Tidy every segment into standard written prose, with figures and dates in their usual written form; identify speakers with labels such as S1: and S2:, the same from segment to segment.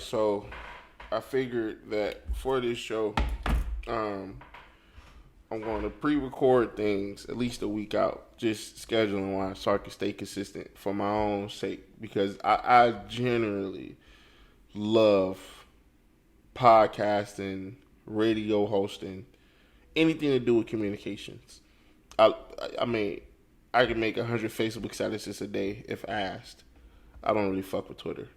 S1: so I figured that for this show, um, I'm going to pre-record things at least a week out, just scheduling wise, so I can stay consistent for my own sake. Because I generally love podcasting, radio hosting, anything to do with communications. I, I mean, I can make 100 Facebook statuses a day if asked. I don't really fuck with Twitter.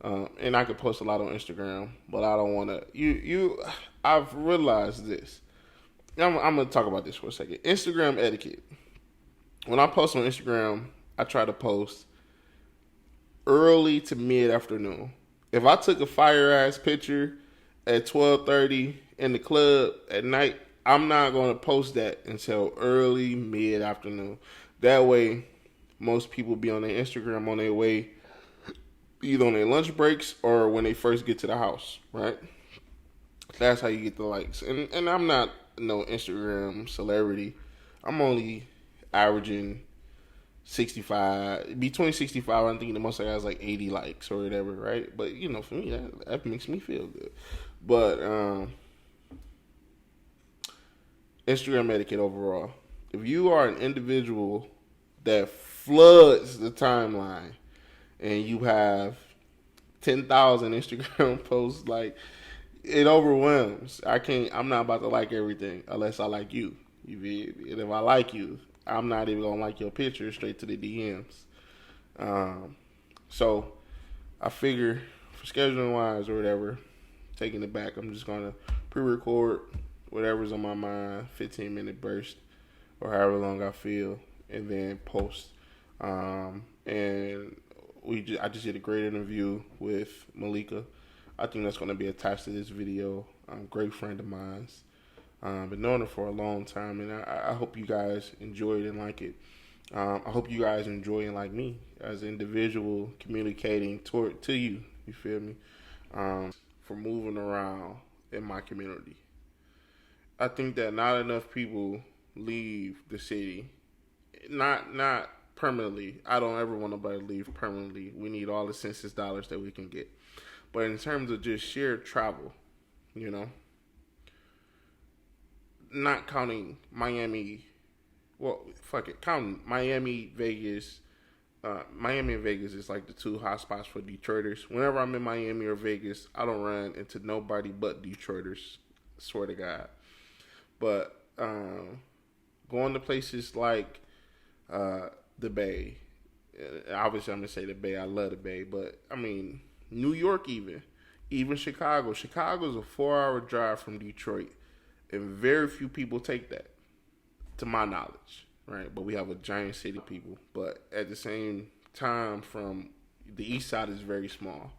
S1: And I could post a lot on Instagram, but I don't want to. I've realized this. I'm going to talk about this for a second. Instagram etiquette. When I post on Instagram, I try to post early to mid afternoon. If I took a fire ass picture at 12:30 in the club at night, I'm not going to post that until early mid afternoon. That way, most people be on their Instagram on their way, either on their lunch breaks or when they first get to the house, right? That's how you get the likes. And I'm not no Instagram celebrity. I'm only averaging 65, between 65, I think the most I got is like 80 likes or whatever, right? But, for me, that makes me feel good. But Instagram etiquette overall. If you are an individual that floods the timeline and you have 10,000 Instagram posts, like, it overwhelms. I'm not about to like everything unless I like you. And if I like you, I'm not even going to like your picture straight to the DMs. So I figure for scheduling wise or whatever, taking it back, I'm just going to pre-record whatever's on my mind, 15-minute burst or however long I feel, and then post. And I just did a great interview with Malika. I think that's going to be attached to this video. Great friend of mine. Been knowing her for a long time, and I hope you guys enjoy it and like it. I hope you guys enjoy it like me as an individual communicating to you. You feel me? For moving around in my community. I think that not enough people leave the city. Not permanently. I don't ever want nobody to leave permanently. We need all the census dollars that we can get. But in terms of just sheer travel, not counting Miami, counting Miami, Vegas. Miami and Vegas is like the two hot spots for Detroiters. Whenever I'm in Miami or Vegas, I don't run into nobody but Detroiters. Swear to God. But going to places like the Bay, obviously I'm gonna say the Bay. I love the Bay, but I mean New York, even Chicago. Chicago's a 4-hour drive from Detroit, and very few people take that, to my knowledge, right? But we have a giant city of people. But at the same time, from the east side is very small.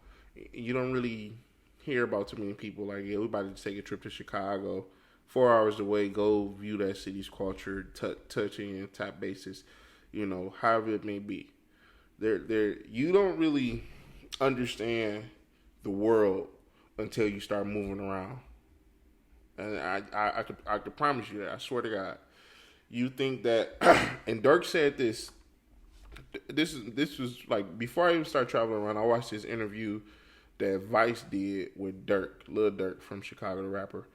S1: You don't really hear about too many people like, yeah, we about to take a trip to Chicago, 4 hours away, go view that city's culture, touching and tap bases, however it may be. You don't really understand the world until you start moving around. And I could promise you that. I swear to God. You think that, and Dirk said this. This was like before I even started traveling around. I watched this interview that Vice did with Dirk, Lil Durk from Chicago, the rapper.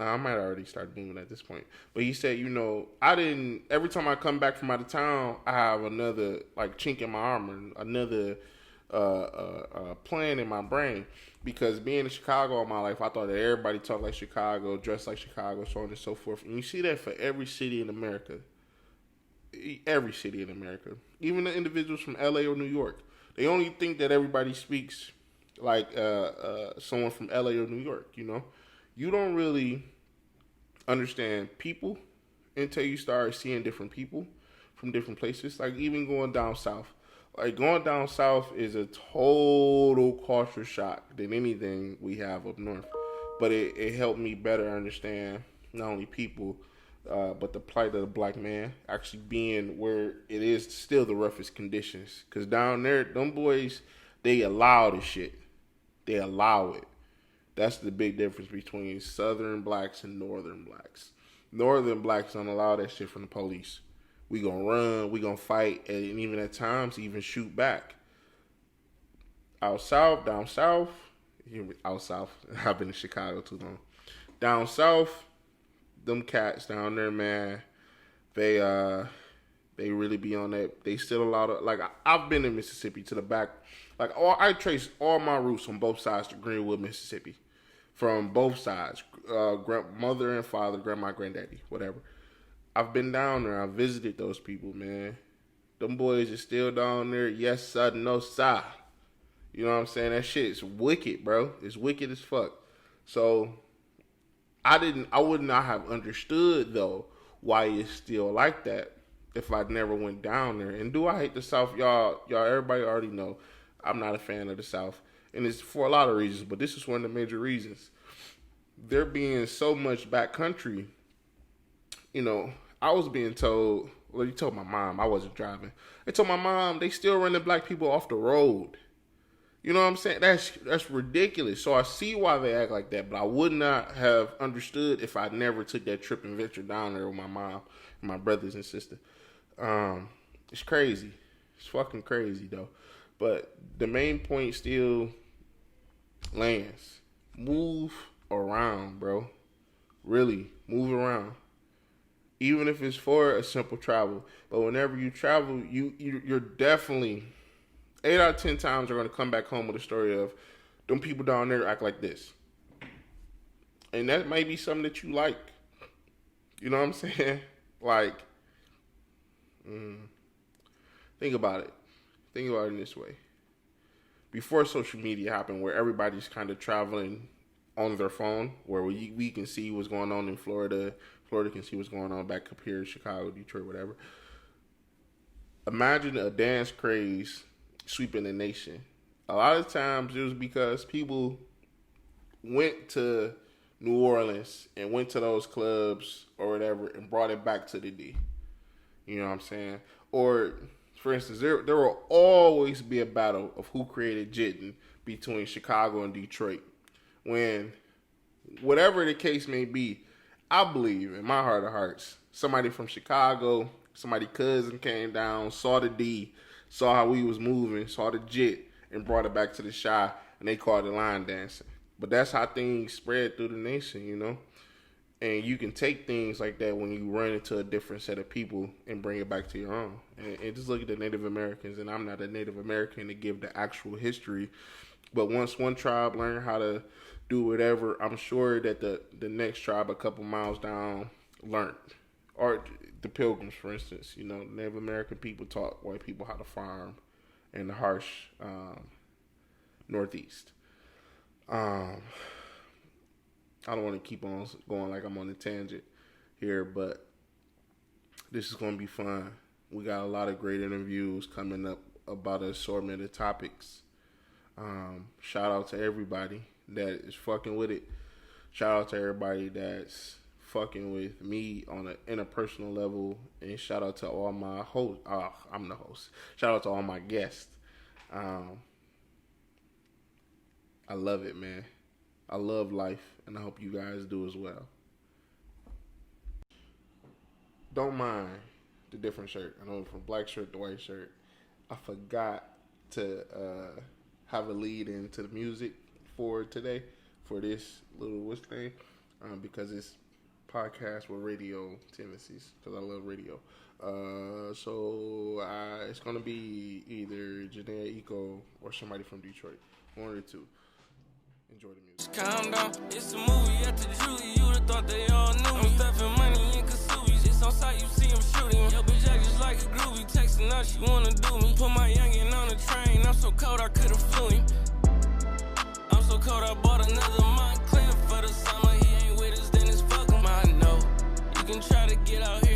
S1: I might already start doing it at this point, but he said, every time I come back from out of town, I have another like chink in my armor, another plan in my brain. Because being in Chicago all my life, I thought that everybody talked like Chicago, dressed like Chicago, so on and so forth. And you see that for every city in America. Every city in America. Even the individuals from LA or New York. They only think that everybody speaks like someone from LA or New York, You don't really understand people until you start seeing different people from different places. Like even going down south. Like going down south is a total culture shock than anything we have up north. But it helped me better understand not only people, but the plight of the black man actually being where it is still the roughest conditions. Because down there, them boys, they allow the shit. They allow it. That's the big difference between southern blacks and northern blacks. Northern blacks don't allow that shit from the police. We gonna run, we gonna fight, and even at times even shoot back. out south, down south, out south. I've been in Chicago too long. Down south, them cats down there, man, they really be on that. They still a lot of, like, I've been in Mississippi to the back. Like, I trace all my roots on both sides to Greenwood, Mississippi. From both sides. Mother and father, grandma, granddaddy, whatever. I've been down there. I visited those people, man. Them boys are still down there. Yes, sir, no, sir. You know what I'm saying? That shit is wicked, bro. It's wicked as fuck. So, I would not have understood, though, why it's still like that if I never went down there. And do I hate the South? Y'all, everybody already know I'm not a fan of the South. And it's for a lot of reasons, but this is one of the major reasons. There being so much backcountry, you know, I was being told, well, you told my mom, I wasn't driving. They told my mom they still running black people off the road. You know what I'm saying? That's ridiculous. So I see why they act like that, but I would not have understood if I never took that trip and ventured down there with my mom and my brothers and sister. It's crazy. It's fucking crazy, though. But the main point still lands. Move around, bro. Really, move around. Even if it's for a simple travel. But whenever you travel, you're definitely 8 out of 10 times are going to come back home with a story of them people down there act like this. And that may be something that you like. You know what I'm saying? Like, think about it. Think about it in this way. Before social media happened, where everybody's kind of traveling on their phone, where we can see what's going on in Florida. Florida can see what's going on back up here in Chicago, Detroit, whatever. Imagine a dance craze sweeping the nation. A lot of times it was because people went to New Orleans and went to those clubs or whatever and brought it back to the D. You know what I'm saying? Or, for instance, there will always be a battle of who created jitting between Chicago and Detroit. When, whatever the case may be, I believe in my heart of hearts, somebody from Chicago, somebody cousin came down, saw the D, saw how we was moving, saw the jit, and brought it back to the Chi, and they called it line dancing. But that's how things spread through the nation, you know? And you can take things like that when you run into a different set of people and bring it back to your own. And just look at the Native Americans, and I'm not a Native American to give the actual history, but once one tribe learned how to do whatever, I'm sure that the next tribe a couple miles down learned. Or the Pilgrims, for instance, you know, Native American people taught white people how to farm in the harsh Northeast. I don't want to keep on going like I'm on a tangent here, but this is going to be fun. We got a lot of great interviews coming up about an assortment of topics. Shout out to everybody that is fucking with it. Shout out to everybody that's fucking with me on an interpersonal level, and shout out to all my hosts. I'm the host. Shout out to all my guests. I love it, man. I love life, and I hope you guys do as well. Don't mind the different shirt. I know from black shirt to white shirt. I forgot to have a lead into the music for today, for this little what's name, because it's podcast with radio tendencies, because I love radio. So it's going to be either Janae Eco or somebody from Detroit. One or the two. Enjoy the music.
S2: Calm down, it's a movie at the Julie. You would've thought they all knew me. I'm stuffing money in Kasubi's. It's on sight, you see him shooting. Yo, bitch, act just like a groovy. Texting out, she wanna do me. Put my youngin' on the train. I'm so cold, I could've flew him. I'm so cold, I bought another Montclair for the summer. He ain't with us, then it's fuck him. I know you can try to get out here.